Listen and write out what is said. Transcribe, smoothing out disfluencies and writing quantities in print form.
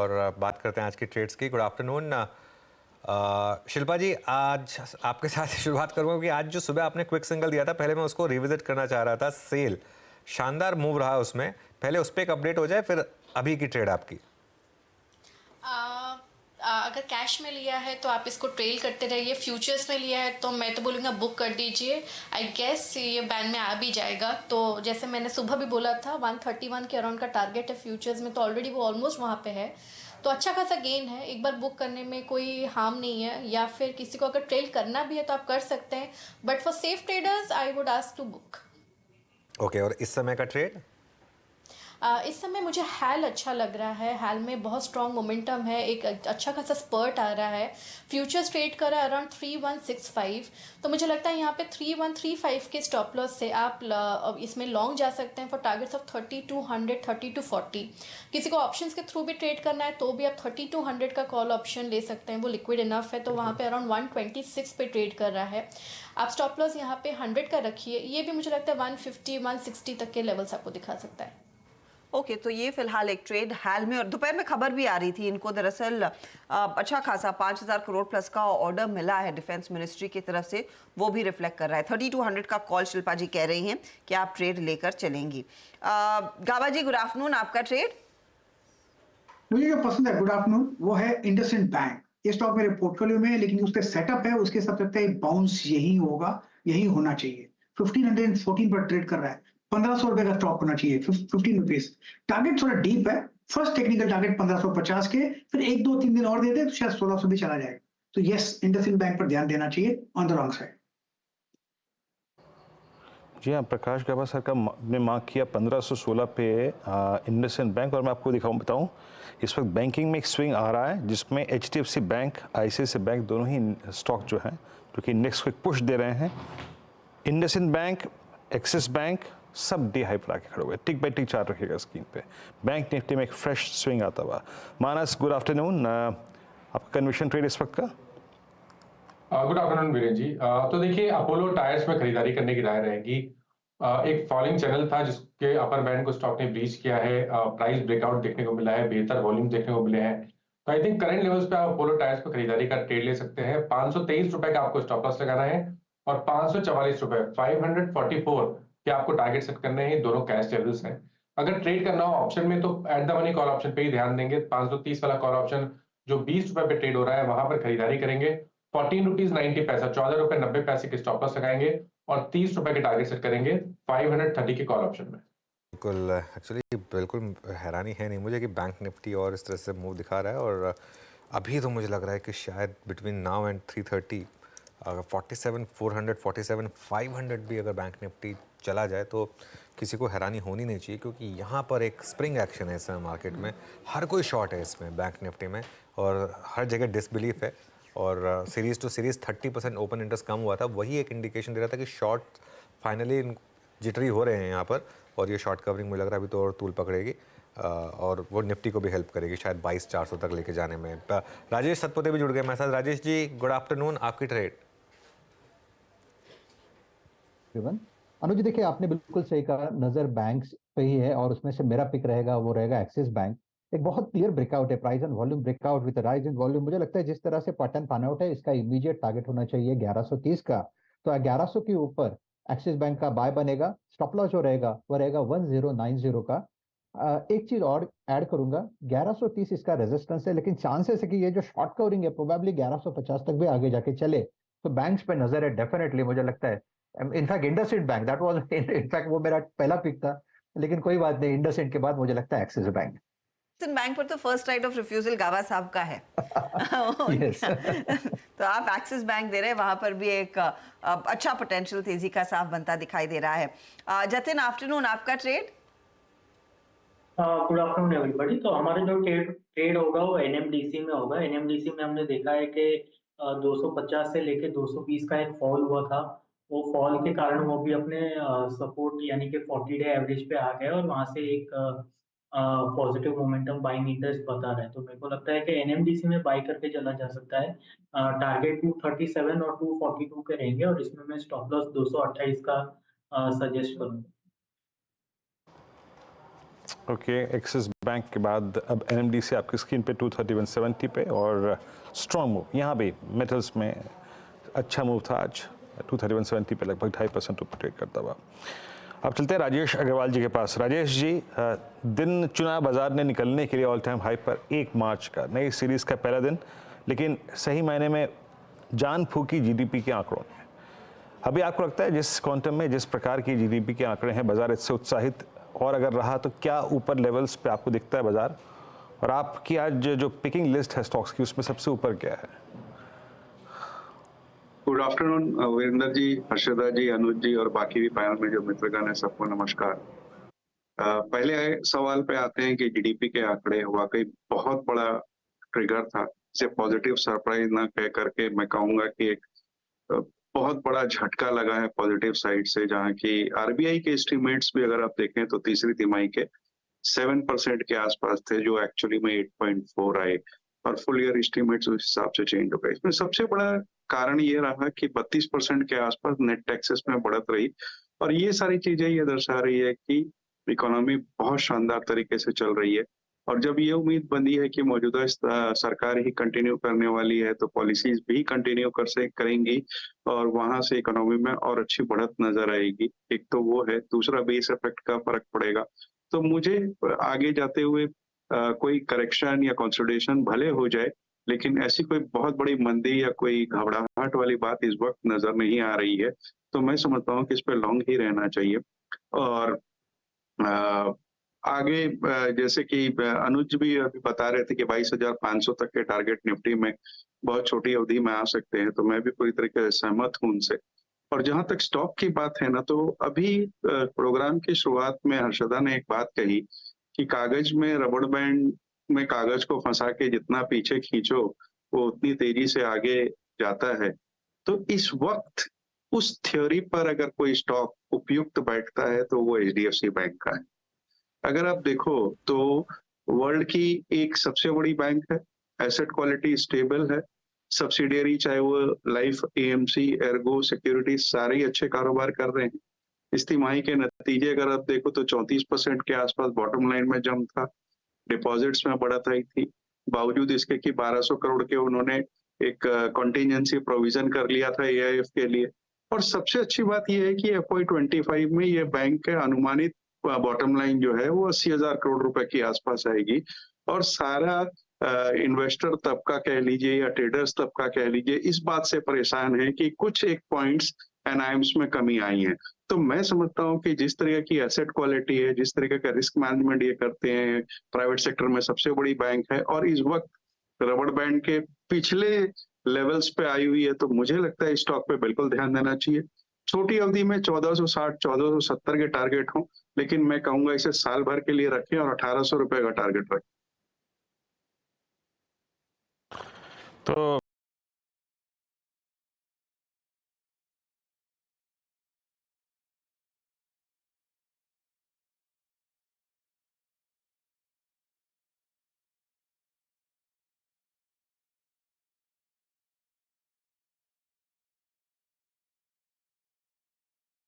और बात करते हैं आज की ट्रेड्स की। गुड आफ्टरनून शिल्पा जी, आज आपके साथ शुरुआत करूंगा कि आज जो सुबह आपने क्विक सिंगल दिया था, पहले मैं उसको रिविजिट करना चाह रहा था। सेल शानदार मूव रहा उसमें, पहले उस पर एक अपडेट हो जाए, फिर अभी की ट्रेड आपकी। अगर कैश में लिया है तो आप इसको ट्रेल करते रहिए। फ्यूचर्स में लिया है तो मैं तो बोलूँगा बुक कर दीजिए। आई गेस ये बैंड में आ भी जाएगा। तो जैसे मैंने सुबह भी बोला था 131 के अराउंड का टारगेट है फ्यूचर्स में, तो ऑलरेडी वो ऑलमोस्ट वहाँ पे है। तो अच्छा खासा गेन है, एक बार बुक करने में कोई हार्म नहीं है। या फिर किसी को अगर ट्रेल करना भी है तो आप कर सकते हैं, but for safe traders I would ask to book. Okay, और इस समय का ट्रेड? इस समय मुझे हैल अच्छा लग रहा है। हैल में बहुत स्ट्रॉन्ग मोमेंटम है, एक अच्छा खासा स्पर्ट आ रहा है। फ्यूचर्स ट्रेड कर रहा है अराउंड 3165। तो मुझे लगता है यहाँ पे 3135 के स्टॉप लॉस से आप इसमें लॉन्ग जा सकते हैं फॉर टारगेट्स ऑफ 3200 3240। किसी को ऑप्शंस के थ्रू भी ट्रेड करना है तो भी आप 3200 का कॉल ऑप्शन ले सकते हैं, वो लिक्विड इनफ है। तो वहाँ पे अराउंड 126 पे ट्रेड कर रहा है। आप स्टॉप लॉस यहाँ पे 100 का रखिए। ये भी मुझे लगता है 150 160 तक के लेवल्स आपको दिखा सकता है। ओके, तो ये फिलहाल एक ट्रेड हाल में। और दोपहर में खबर भी आ रही थी, इनको दरअसल अच्छा खासा 5000 करोड़ प्लस का ऑर्डर मिला है डिफेंस मिनिस्ट्री की तरफ से, वो भी रिफ्लेक्ट कर रहा है। 3200 का कॉल शिल्पा जी कह रही हैं कि आप ट्रेड लेकर चलेंगी। गाबा जी, गुड आफ्टरनून, आपका ट्रेड? मुझे जो पसंद है, गुड आफ्टरनून, वो है इंडसइंड बैंक। ये स्टॉक मेरे पोर्टफोलियो में है, लेकिन उसका सेटअप है, उसके हिसाब से लगता है बाउंस यही होगा, यही होना चाहिए। 1514 पर ट्रेड कर रहा है, 1500 रुपए का स्टॉक होना चाहिए, 15 रुपीज। टारगेट थोड़ा डीप है, फर्स्ट टेक्निकल टारगेट 1550 के, फिर 1 2 3 दिन और दे दे तो शायद 1600 भी चला जाएगा। तो यस, इंडसइंड बैंक पर ध्यान देना चाहिए ऑन द रॉन्ग साइड। जी हाँ, प्रकाश गाबा सर का ने मार्क किया 1516 पे इंडसइंड बैंक। और मैं आपको बताऊं, इस वक्त बैंकिंग में एक स्विंग आ रहा है जिसमें HDFC बैंक, ICICI बैंक दोनों ही स्टॉक जो हैं जो कि इंडेक्स को एक पुश दे रहे हैं। इंडसइंड बैंक, एक्सिस बैंक सब डे हाई पर आके खड़े हुए, टिक बाई टिक चार्ट रखिएगा स्क्रीन पे। बैंक निफ्टी में एक फ्रेश स्विंग आता हुआ। मानस, गुड आफ्टरनून, आपका कन्विक्शन ट्रेड इस वक्त का? गुड आफ्टरनून वीरेन जी। तो देखिए, अपोलो टायर्स में खरीदारी करने की राय रहेगी। एक फॉलिंग चैनल था जिसके अपर बैंड को स्टॉक ने ब्रीच किया है। प्राइस ब्रेकआउट देखने को मिला है, बेहतर वॉल्यूम देखने को मिले हैं। तो आई थिंक करंट लेवल्स पे आप अपोलो टायर्स पर खरीदारी का ट्रेड ले सकते हैं। 523 रुपए का आपको स्टॉप लॉस लगाना है और 544 रुपए 544 के आपको टारगेट सेट करने हैं। दोनों कैश लेवल्स हैं। अगर ट्रेड करना हो ऑप्शन में तो at the money call option पे ही ध्यान देंगे। 530 वाला कॉल ऑप्शन जो 20 रुपए पे ट्रेड हो रहा है, वहां पर खरीदारी करेंगे। 14 रुपीज 90 पैसा, 14 रुपए 90 पैसे के स्टॉप लॉस लगाएंगे और 30 रुपए के टारगेट सेट करेंगे 530 के कॉल ऑप्शन में। बिल्कुल, एक्चुअली बिल्कुल हैरानी है नहीं मुझे कि बैंक निफ्टी और इस तरह से मूव दिखा रहा है। और अभी तो मुझे लग रहा है कि शायद बिटवीन नाउ एंड 330 अगर 47,400 47,500 भी अगर बैंक निफ्टी चला जाए तो किसी को हैरानी होनी नहीं चाहिए, क्योंकि यहाँ पर एक स्प्रिंग एक्शन है इस समय मार्केट में। हर कोई शॉर्ट है इसमें बैंक निफ्टी में और हर जगह डिसबिलीफ है। और series two series 30% open interest कम हुआ था, वही एक इंडिकेशन दे रहा था कि शॉर्ट फाइनली जिटरी हो रहे हैं यहाँ पर। और ये शॉर्ट कवरिंग मुझे लग रहा है अभी तो और तूल पकड़ेगी और वो निफ्टी को भी हेल्प करेगी शायद 22,400 तक लेके जाने में। राजेश सतपुते भी जुड़ गए मेरे साथ। राजेश जी, गुड आफ्टरनून, आपकी ट्रेड? अनुज, देखिए आपने बिल्कुल सही कहा, नजर बैंक्स पे ही है और उसमें से मेरा पिक रहेगा वो रहेगा एक्सिस बैंक। एक बहुत क्लियर ब्रेकआउट है, price and volume breakout with rise in volume. मुझे लगता है जिस तरह से पैटर्न पैन आउट है, इसका इमीडिएट टारगेट होना चाहिए 1130 का। तो 1100 के ऊपर एक्सिस बैंक का बाय बनेगा। स्टॉप लॉस जो रहेगा वो रहेगा 1090 का। एक चीज और ऐड करूंगा, 1130 इसका रेजिस्टेंस है, लेकिन चांसेस है कि ये जो शॉर्ट कवरिंग है प्रोबेबली 1150 तक भी आगे जाके चले। तो बैंक्स पे नजर है डेफिनेटली, मुझे लगता है। In fact IndusInd bank, that was in fact वो मेरा पहला पिक था, लेकिन कोई बात नहीं, इंडसइंड के बाद मुझे लगता है एक्सिस बैंक। बैंक पर तो फर्स्ट राइट ऑफ रिफ्यूजल गावा साहब का है। यस। तो आप एक्सिस बैंक दे रहे हैं, वहां पर भी एक अच्छा पोटेंशियल तेजी का साफ बनता दिखाई दे रहा है। जतिन, आफ्टरनून, आपका ट्रेड? Good afternoon everybody. तो हमारा जो ट्रेड होगा वो एनएमडीसी में होगा। एनएमडीसी में हमने देखा है कि 250 से लेके 220 का एक फॉल हुआ था। वो फॉल के कारण वो भी अपने सपोर्ट यानी कि 40 डे एवरेज पे आ गया और वहां से एक पॉजिटिव मोमेंटम बाइंग इंटरेस्ट बता रहा है। तो मेरे को लगता है कि एनएमडीसी में बाई करके चला जा सकता है। टारगेट 237 और 242 के रहेंगे और इसमें मैं स्टॉप लॉस 228 का सजेस्ट करूंगा। ओके, एक्सिस बैंक के बाद अब एनएमडीसी आपकी स्क्रीन पे 231.70 पे, और स्ट्रॉन्ग मूव यहाँ भी मेटल्स में अच्छा मूव था आज, 231.70 पे लगभग 2.5% ऊपर ट्रेड करता हुआ। अब चलते हैं राजेश अग्रवाल जी के पास। राजेश जी, दिन चुना बाजार ने निकलने के लिए ऑल टाइम हाई पर 1 मार्च का, नई सीरीज का पहला दिन, लेकिन सही मायने में जान फूकी जीडीपी के आंकड़ों ने। अभी आपको लगता है जिस क्वांटम में, जिस प्रकार की जीडीपी के आंकड़े हैं, बाजार इससे उत्साहित और अगर रहा तो क्या वीपर लेवल्स पे आपको दिखता है बाजार? और आपकी आज जो पिकिंग लिस्ट है स्टॉक्स की, उसमें सबसे ऊपर क्या है? गुड आफ्टरनून वीरेंद्र जी, हर्षदा जी, अनुज जी और बाकी भी पैनल में जो मित्रगण है, सबको नमस्कार। पहले सवाल पे आते हैं कि जीडीपी के आंकड़े वाकई बहुत बड़ा ट्रिगर था। इसे पॉजिटिव सरप्राइज ना कह करके मैं कहूंगा कि एक बहुत बड़ा झटका लगा है पॉजिटिव साइड से, जहां की आरबीआई के एस्टिमेट्स भी अगर आप देखें तो तीसरी तिमाही के 7% के आसपास थे, जो एक्चुअली में 8.4 आए, और फुल ईयर एस्टिमेट्स उस हिसाब से चेंज हो गए। इसमें सबसे बड़ा कारण ये रहा कि 32% के आसपास नेट टैक्सेस में बढ़त रही, और ये सारी चीजें ये दर्शा रही है कि इकोनॉमी बहुत शानदार तरीके से चल रही है। और जब ये उम्मीद बंधी है कि मौजूदा सरकार ही कंटिन्यू करने वाली है, तो पॉलिसीज भी कंटिन्यू करेंगी और वहां से इकोनॉमी में और अच्छी बढ़त नजर आएगी। एक तो वो है, दूसरा बेस इफेक्ट का फर्क पड़ेगा। तो मुझे आगे जाते हुए कोई करेक्शन या कंसोलिडेशन भले हो जाए, लेकिन ऐसी कोई बहुत बड़ी मंदी या कोई घबराहट वाली बात इस वक्त नजर नहीं आ रही है। तो मैं समझता हूँ कि इस पर लॉन्ग ही रहना चाहिए। और आगे जैसे कि अनुज भी अभी बता रहे थे कि 22,500 तक के टारगेट निफ्टी में बहुत छोटी अवधि में आ सकते हैं, तो मैं भी पूरी तरीके से सहमत हूं उनसे। और जहां तक स्टॉक की बात है ना, तो अभी प्रोग्राम की शुरुआत में हर्षदा ने एक बात कही कि कागज में, रबड़ बैंड में कागज को फंसा के जितना पीछे खींचो वो उतनी तेजी से आगे जाता है। तो इस वक्त उस थ्योरी पर अगर कोई स्टॉक उपयुक्त बैठता है तो वो एचडीएफसी बैंक का है। अगर आप देखो तो वर्ल्ड की एक सबसे बड़ी बैंक है, एसेट क्वालिटी स्टेबल है, सब्सिडियरी चाहे वो लाइफ, एएमसी, एर्गो, सिक्योरिटीज सारे अच्छे कारोबार कर रहे हैं। इस तिमाही के नतीजे अगर आप देखो तो 34% के आसपास बॉटम लाइन में जम था, डिपॉजिट्स में बढ़त आई थी, बावजूद इसके कि 1200 करोड़ के उन्होंने एक कॉन्टिजेंसी प्रोविजन कर लिया था एआईएफ के लिए। और सबसे अच्छी बात यह है कि FY25 में ये बैंक के अनुमानित बॉटम लाइन जो है वो 80,000 करोड़ रुपए के आसपास आएगी। और सारा इन्वेस्टर तबका कह लीजिए या ट्रेडर्स तबका कह लीजिए, इस बात से परेशान है कि कुछ एक पॉइंट्स एनआईएम्स में कमी आई है। तो मैं समझता हूँ कि जिस तरह की एसेट क्वालिटी है, जिस तरीके का रिस्क मैनेजमेंट ये करते हैं, प्राइवेट सेक्टर में सबसे बड़ी बैंक है और इस वक्त रबड़ बैंड के पिछले लेवल्स पे आई हुई है, तो मुझे लगता है स्टॉक पे बिल्कुल ध्यान देना चाहिए। छोटी अवधि में 1460, 1470 के टारगेट हों, लेकिन मैं कहूंगा इसे साल भर के लिए रखें और 1800 रुपए का टारगेट रखें। तो